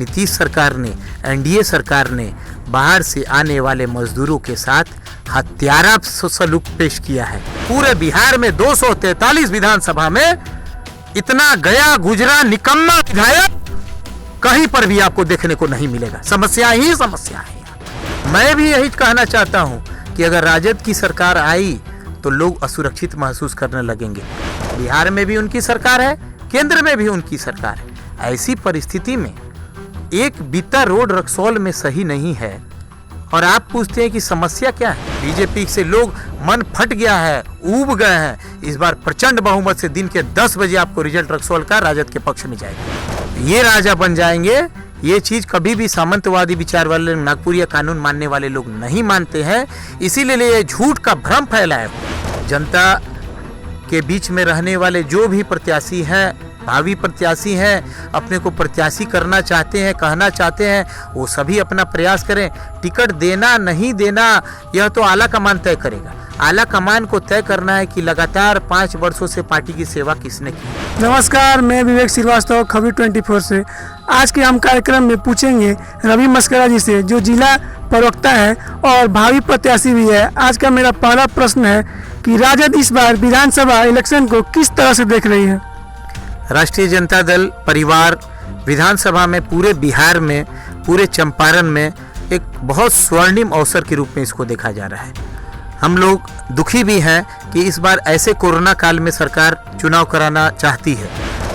नीतीश सरकार ने, एनडीए सरकार ने बाहर से आने वाले मजदूरों के साथ हत्यारा सलूक पेश किया है। पूरे बिहार में 243 विधानसभा में इतना गया गुजरा निकम्मा विधायक कहीं पर भी आपको देखने को नहीं मिलेगा। समस्या ही समस्या है। मैं भी यही कहना चाहता हूं कि अगर राजद की सरकार आई तो लोग असुरक्षित महसूस करने लगेंगे। बिहार में भी उनकी सरकार है, केंद्र में भी उनकी सरकार है। ऐसी परिस्थिति में एक बीता रोड रक्सौल में सही नहीं है और आप पूछते हैं कि समस्या क्या है। बीजेपी से लोग मन फट गया है, ऊब गए हैं। इस बार प्रचंड बहुमत से दिन के 10 बजे आपको रिजल्ट रक्सौल का राजद के पक्ष में जाएगा। ये राजा बन जाएंगे। ये चीज कभी भी सामंतवादी विचार वाले नागपुरिया कानून मानने वाले लोग नहीं मानते हैं। इसीलिए ये झूठ का भ्रम फैलाया। जनता के बीच में रहने वाले जो भी प्रत्याशी हैं, भावी प्रत्याशी हैं, अपने को प्रत्याशी करना चाहते हैं, कहना चाहते हैं, वो सभी अपना प्रयास करें। टिकट देना नहीं देना यह तो आला कमान तय करेगा। आला कमान को तय करना है कि लगातार 5 वर्षों से पार्टी की सेवा किसने की। नमस्कार, मैं विवेक श्रीवास्तव, खबर 24 से। आज के हम कार्यक्रम में पूछेंगे रवि मस्करा जी से, जो जिला प्रवक्ता है और भावी प्रत्याशी भी है। आज का मेरा पहला प्रश्न है कि राजद इस बार विधानसभा इलेक्शन को किस तरह से देख रही है। राष्ट्रीय जनता दल परिवार विधानसभा में पूरे बिहार में, पूरे चंपारण में एक बहुत स्वर्णिम अवसर के रूप में इसको देखा जा रहा है। हम लोग दुखी भी हैं कि इस बार ऐसे कोरोना काल में सरकार चुनाव कराना चाहती है।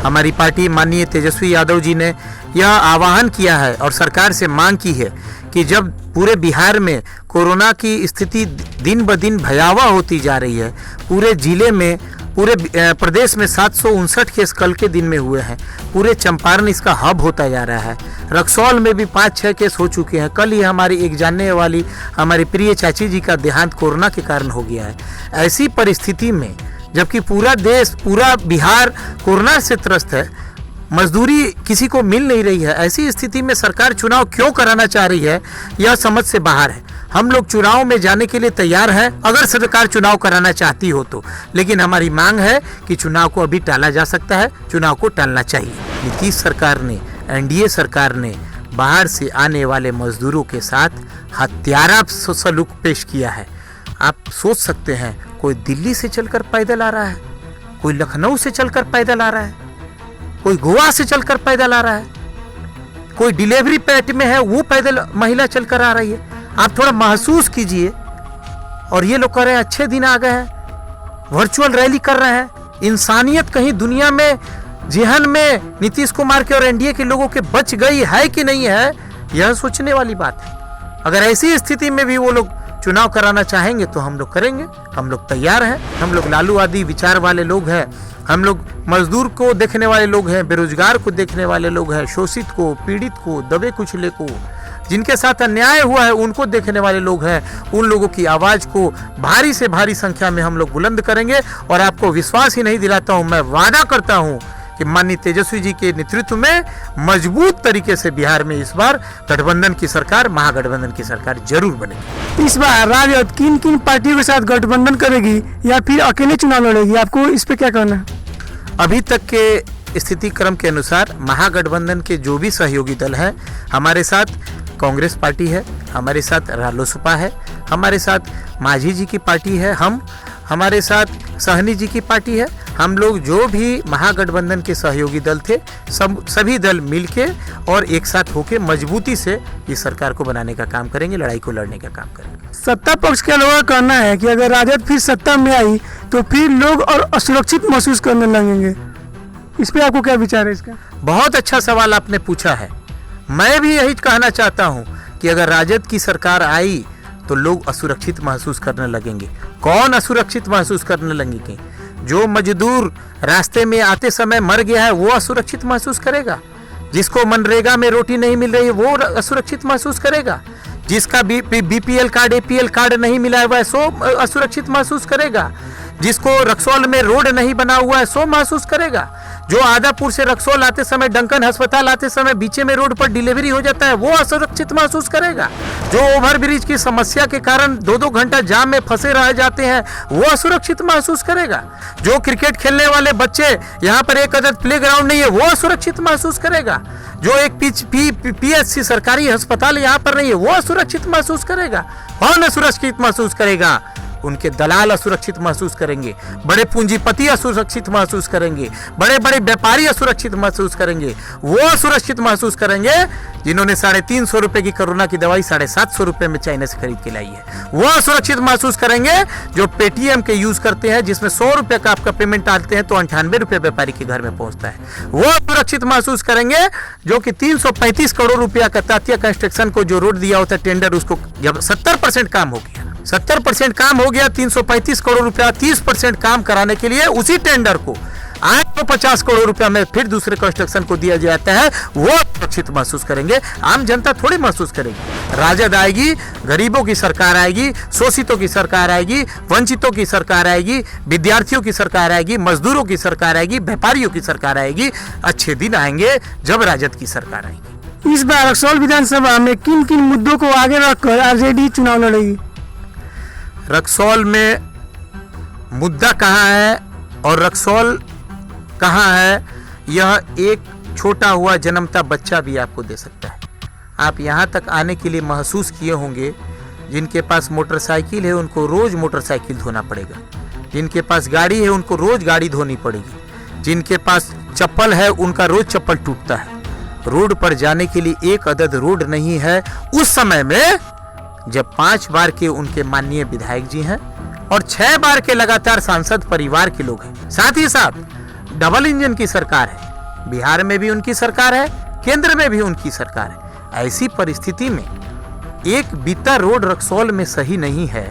हमारी पार्टी माननीय तेजस्वी यादव जी ने यह आह्वान किया है और सरकार से मांग की है कि जब पूरे बिहार में कोरोना की स्थिति दिन ब दिन भयावह होती जा रही है, पूरे जिले में, पूरे प्रदेश में 759 केस कल के दिन में हुए हैं, पूरे चंपारण इसका हब होता जा रहा है, रक्सौल में भी 5-6 केस हो चुके हैं। कल ही हमारी एक जानने वाली हमारी प्रिय चाची जी का देहांत कोरोना के कारण हो गया है। ऐसी परिस्थिति में जबकि पूरा देश, पूरा बिहार कोरोना से त्रस्त है, मजदूरी किसी को मिल नहीं रही है, ऐसी स्थिति में सरकार चुनाव क्यों कराना चाह रही है, यह समझ से बाहर है। हम लोग चुनाव में जाने के लिए तैयार हैं अगर सरकार चुनाव कराना चाहती हो तो, लेकिन हमारी मांग है कि चुनाव को अभी टाला जा सकता है, चुनाव को टालना चाहिए। नीतीश सरकार ने, एनडीए सरकार ने बाहर से आने वाले मजदूरों के साथ हत्यारा सलूक पेश किया है। आप सोच सकते हैं, कोई दिल्ली से चलकर पैदल आ रहा है, कोई लखनऊ से चलकर पैदल आ रहा है, कोई गोवा से चलकर पैदल आ रहा है, कोई डिलीवरी पेट में है वो पैदल महिला चलकर आ रही है। आप थोड़ा महसूस कीजिए। और ये लोग कह रहे हैं अच्छे दिन आ गए हैं, वर्चुअल रैली कर रहे हैं। इंसानियत कहीं दुनिया में, जेहन में नीतीश कुमार के और एनडीए के लोगों के बच गई है कि नहीं है, यह सोचने वाली बात है। अगर ऐसी स्थिति में भी वो लोग चुनाव कराना चाहेंगे तो हम लोग करेंगे, हम लोग तैयार हैं। हम लोग लालूवादी विचार वाले लोग हैं, हम लोग मजदूर को देखने वाले लोग हैं, बेरोजगार को देखने वाले लोग हैं, शोषित को, पीड़ित को, दबे कुचले को, जिनके साथ अन्याय हुआ है उनको देखने वाले लोग हैं। उन लोगों की आवाज़ को भारी से भारी संख्या में हम लोग बुलंद करेंगे। और आपको विश्वास ही नहीं दिलाता हूँ, मैं वादा करता हूँ कि माननीय तेजस्वी जी के नेतृत्व में मजबूत तरीके से बिहार में इस बार गठबंधन की सरकार, महागठबंधन की सरकार जरूर बनेगी। इस बार राजद किन किन पार्टियों के साथ गठबंधन करेगी या फिर अकेले चुनाव लड़ेगी, आपको इस पे क्या कहना है। अभी तक के स्थिति क्रम के अनुसार महागठबंधन के जो भी सहयोगी दल हैं, हमारे साथ कांग्रेस पार्टी है, हमारे साथ रालोसपा है, हमारे साथ मांझी जी की पार्टी है, हमारे साथ सहनी जी की पार्टी है। हम लोग जो भी महागठबंधन के सहयोगी दल थे, सभी दल मिलके और एक साथ होके मजबूती से इस सरकार को बनाने का काम करेंगे, लड़ाई को लड़ने का काम करेंगे। सत्ता पक्ष के लोगों का कहना है कि अगर राजद फिर सत्ता में आई तो फिर लोग और असुरक्षित महसूस करने लगेंगे। इस पे आपको क्या विचार है इसका। बहुत अच्छा सवाल आपने पूछा है। मैं भी यही कहना चाहता हूँ कि अगर राजद की सरकार आई तो लोग असुरक्षित महसूस करने लगेंगे। कौन असुरक्षित महसूस करने लगेंगे? जो मजदूर रास्ते में आते समय मर गया है वो असुरक्षित महसूस करेगा। जिसको मनरेगा में रोटी नहीं मिल रही है वो असुरक्षित महसूस करेगा। जिसका बीपीएल कार्ड, एपीएल कार्ड नहीं मिला है सो असुरक्षित महसूस करेगा। जिसको रक्सौल में रोड नहीं बना हुआ है सो महसूस करेगा। जो आदापुर से रक्सौल आते समय, डंकन अस्पताल आते समय बीचे में रोड पर डिलीवरी हो जाता है, वो असुरक्षित महसूस करेगा। जो ओवरब्रिज की समस्या के कारण 2-2 घंटा जाम में फंसे रह जाते हैं, वो असुरक्षित महसूस करेगा। जो क्रिकेट खेलने वाले बच्चे, यहाँ पर एक अदद प्लेग्राउंड नहीं है, वो असुरक्षित महसूस करेगा। जो एक PHC सरकारी अस्पताल यहाँ पर नहीं है, वो असुरक्षित महसूस करेगा। कौन असुरक्षित महसूस करेगा? उनके दलाल असुरक्षित महसूस करेंगे, बड़े पूंजीपति असुरक्षित महसूस करेंगे, बड़े बड़े व्यापारी असुरक्षित महसूस करेंगे। वो असुरक्षित महसूस करेंगे जिन्होंने 350 रुपए की कोरोना की दवाई 750 रुपए में चाइना से खरीद के लाई है। वो असुरक्षित महसूस करेंगे जो पेटीएम के यूज करते हैं, जिसमें 100 रुपए का आपका पेमेंट डालते हैं तो 98 रुपए व्यापारी के घर में पहुंचता है। वो असुरक्षित महसूस करेंगे जो कि 335 करोड़ रुपया का तातिया कंस्ट्रक्शन को जो रोड दिया होता है टेंडर, उसको जब 70% काम हो गया, 70% काम हो गया, 335 करोड़ रुपया 30% काम कराने के लिए उसी टेंडर को 850 करोड़ रुपया में फिर दूसरे कंस्ट्रक्शन को दिया जाता है, वो सुरक्षित महसूस करेंगे। आम जनता थोड़ी महसूस करेगी। राजद आएगी, गरीबों की सरकार आएगी, शोषितों की सरकार आएगी, वंचितों की सरकार आएगी, विद्यार्थियों की सरकार आएगी, मजदूरों की सरकार आएगी, व्यापारियों की सरकार आएगी। अच्छे दिन आएंगे जब राजद की सरकार आएगी। इस बार रक्सौल विधानसभा में किन किन मुद्दों को आगे रखकर आरजेडी चुनाव लड़ेगी? रक्सौल में मुद्दा कहाँ है और रक्सौल कहाँ है, यह एक छोटा हुआ जन्मता बच्चा भी आपको दे सकता है। आप यहाँ तक आने के लिए महसूस किए होंगे, जिनके पास मोटरसाइकिल है उनको रोज मोटरसाइकिल धोना पड़ेगा, जिनके पास गाड़ी है उनको रोज गाड़ी धोनी पड़ेगी, जिनके पास चप्पल है उनका रोज चप्पल टूटता है। रोड पर जाने के लिए एक अदद रोड नहीं है। उस समय में जब 5 बार के उनके माननीय विधायक जी हैं और 6 बार के लगातार सांसद परिवार के लोग हैं, साथ ही साथ डबल इंजन की सरकार है, बिहार में भी उनकी सरकार है, केंद्र में भी उनकी सरकार है। ऐसी परिस्थिति में एक बीता रोड रक्सौल में सही नहीं है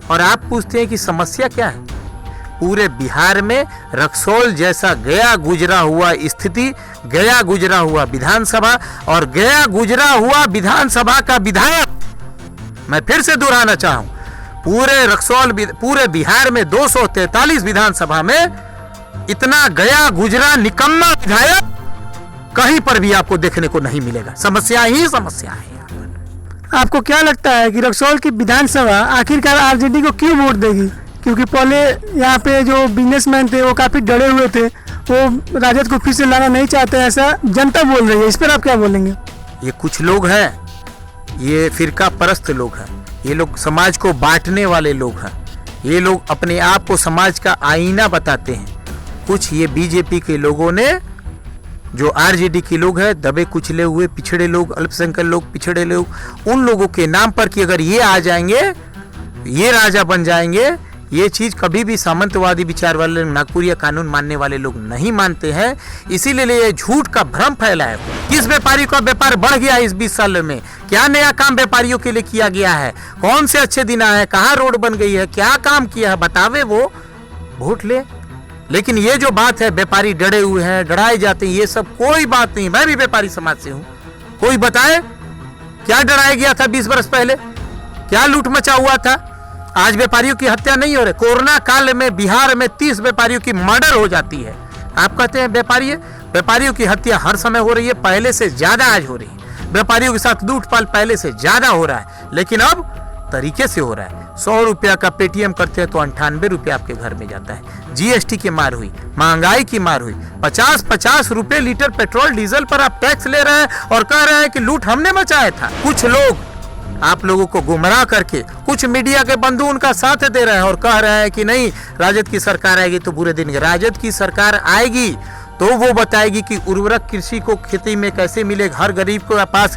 और आप पूछते हैं कि समस्या क्या है? पूरे बिहार में रक्सौल जैसा गया गुजरा हुआ स्थिति, गया गुजरा हुआ विधानसभा और गया गुजरा हुआ विधानसभा का विधायक, मैं फिर से दोहराना चाहूं, पूरे रक्सौल पूरे बिहार में 243 विधानसभा में इतना गया गुजरा निकम्मा विधायक कहीं पर भी आपको देखने को नहीं मिलेगा। समस्या ही समस्या है। आपको क्या लगता है कि रक्सौल की विधानसभा आखिरकार आरजेडी को क्यों वोट देगी? क्योंकि पहले यहाँ पे जो बिजनेसमैन थे वो काफी डरे हुए थे, वो राजद को फिर से लाना नहीं चाहते, ऐसा जनता बोल रही है। इस पर आप क्या बोलेंगे? ये कुछ लोग हैं, ये फिरका परस्त लोग हैं, ये लोग समाज को बांटने वाले लोग हैं, ये लोग अपने आप को समाज का आईना बताते हैं। कुछ ये बीजेपी के लोगों ने, जो आरजेडी के लोग हैं, दबे कुचले हुए पिछड़े लोग, अल्पसंख्यक लोग, पिछड़े लोग, उन लोगों के नाम पर कि अगर ये आ जाएंगे, ये राजा बन जाएंगे, ये चीज कभी भी सामंतवादी विचार वाले नागपुरिया कानून मानने वाले लोग नहीं मानते हैं। इसीलिए ये झूठ का भ्रम फैला है। किस व्यापारी का व्यापार बढ़ गया इस 20 साल में? क्या नया काम व्यापारियों के लिए किया गया है? कौन से अच्छे दिन आए हैं? कहाँ रोड बन गई है? क्या काम किया है? बतावे, वो वोट ले। लेकिन ये जो बात है, व्यापारी डरे हुए हैं, डराए जाते हैं, ये सब कोई बात नहीं। मैं भी व्यापारी समाज से हूँ। कोई बताए क्या डराया गया था 20 वर्ष पहले? क्या लूट मचा हुआ था? आज व्यापारियों की हत्या नहीं हो रही। कोरोना काल में बिहार में 30 व्यापारियों की मर्डर हो जाती है। आप कहते हैं व्यापारियों की हत्या हर समय हो रही है, पहले से ज्यादा आज हो रही है। व्यापारियों के साथ लूटपाट पहले से ज्यादा हो रहा है, लेकिन अब तरीके से हो रहा है। 100 रुपया का पेटीएम करते हैं तो 98 रुपया आपके घर में जाता है। जीएसटी की मार हुई, महंगाई की मार हुई, 50-50 रुपए लीटर पेट्रोल डीजल पर आप टैक्स ले रहे हैं और कह रहे हैं कि लूट हमने मचाया था। कुछ लोग आप लोगों को गुमराह करके, कुछ मीडिया के बंधु उनका साथ दे रहे हैं और कह रहे हैं कि नहीं, राजद की सरकार आएगी तो बुरे दिन। राजद की सरकार आएगी तो वो बताएगी कि उर्वरक कृषि को खेती में कैसे मिलेगा, हर गरीब को पास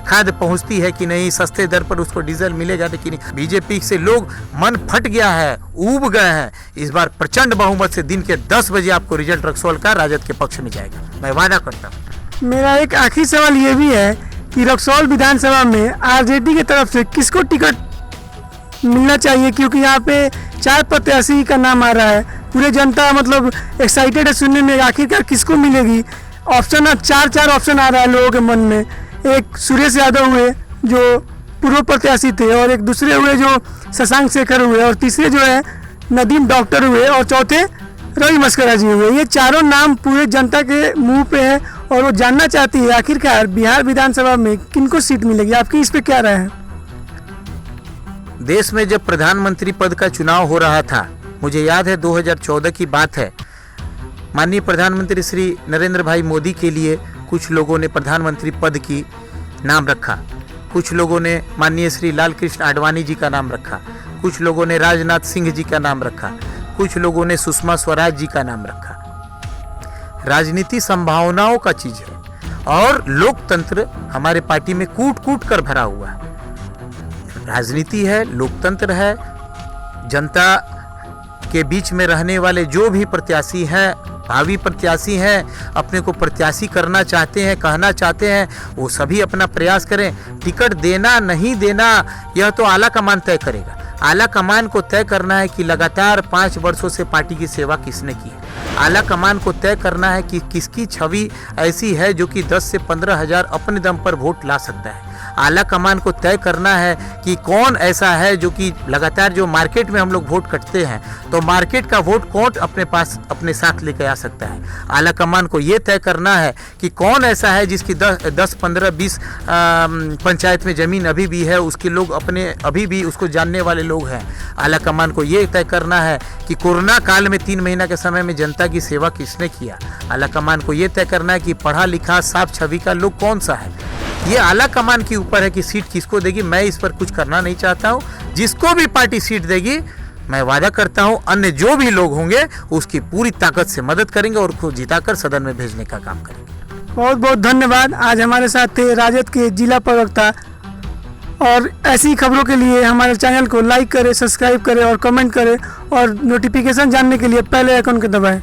खाद पहुंचती है कि नहीं, सस्ते दर पर उसको डीजल मिलेगा कि नहीं। बीजेपी से लोग मन फट गया है, ऊब गए हैं। इस बार प्रचंड बहुमत से दिन के 10 बजे आपको रिजल्ट रक्सौल का राजद के पक्ष में जाएगा, मैं वादा करता हूँ। मेरा एक आखिरी सवाल ये भी है कि रक्सौल विधानसभा में आरजेडी की तरफ से किसको टिकट मिलना चाहिए? क्योंकि यहाँ पे 4 प्रत्याशी का नाम आ रहा है। पूरे जनता मतलब एक्साइटेड है सुनने में, आखिरकार किसको मिलेगी? ऑप्शन 4 ऑप्शन आ रहा है लोगों के मन में। एक सुरेश यादव हुए जो पूर्व प्रत्याशी थे, और एक दूसरे हुए जो शशांक शेखर हुए, और तीसरे जो है नदीम डॉक्टर हुए, और चौथे रवि मस्करा जी हुए, ये चारों नाम पूरे जनता के मुंह पे है और वो जानना चाहती है आखिरकार बिहार विधानसभा में किनको सीट मिलेगी। आपकी इस पे क्या राय है? देश में जब प्रधानमंत्री पद का चुनाव हो रहा था, मुझे याद है 2014 की बात है, माननीय प्रधानमंत्री श्री नरेंद्र भाई मोदी के लिए कुछ लोगों ने प्रधानमंत्री पद की नाम रखा, कुछ लोगों ने माननीय श्री लाल कृष्ण आडवाणी जी का नाम रखा, कुछ लोगों ने राजनाथ सिंह जी का नाम रखा, कुछ लोगों ने सुषमा स्वराज जी का नाम रखा। राजनीति संभावनाओं का चीज है और लोकतंत्र हमारे पार्टी में कूट कूट कर भरा हुआ है। राजनीति है, लोकतंत्र है, जनता के बीच में रहने वाले जो भी प्रत्याशी हैं, भावी प्रत्याशी हैं, अपने को प्रत्याशी करना चाहते हैं, कहना चाहते हैं, वो सभी अपना प्रयास करें। टिकट देना नहीं देना यह तो आला कमान तय करेगा। आला कमान को तय करना है कि लगातार 5 वर्षों से पार्टी की सेवा किसने की है। आला कमान को तय करना है कि किसकी छवि ऐसी है जो कि 10 से 15 हजार अपने दम पर वोट ला सकता है। आला कमान को तय करना है कि कौन ऐसा है जो कि लगातार, जो मार्केट में हम लोग वोट कटते हैं तो मार्केट का वोट कौन अपने पास अपने साथ लेकर आ सकता है। आला कमान को ये तय करना है कि कौन ऐसा है जिसकी 10, 15, 20 पंचायत में ज़मीन अभी भी है, उसके लोग अपने अभी भी उसको जानने वाले लोग हैं। आला कमान को ये तय करना है कि कोरोना काल में 3 महीना के समय में जनता की सेवा किसने किया। आला कमान को ये तय करना है कि पढ़ा लिखा साफ छवि का लोग कौन सा है। ये आला कमान के ऊपर है कि सीट किसको देगी। मैं इस पर कुछ करना नहीं चाहता हूँ। जिसको भी पार्टी सीट देगी, मैं वादा करता हूँ अन्य जो भी लोग होंगे उसकी पूरी ताकत से मदद करेंगे और उसको जिताकर सदन में भेजने का काम करेंगे। बहुत बहुत धन्यवाद। आज हमारे साथ थे राजद के जिला प्रवक्ता। और ऐसी खबरों के लिए हमारे चैनल को लाइक करें, सब्सक्राइब करें और कमेंट करें और नोटिफिकेशन जानने के लिए पहले आइकन को दबाएं।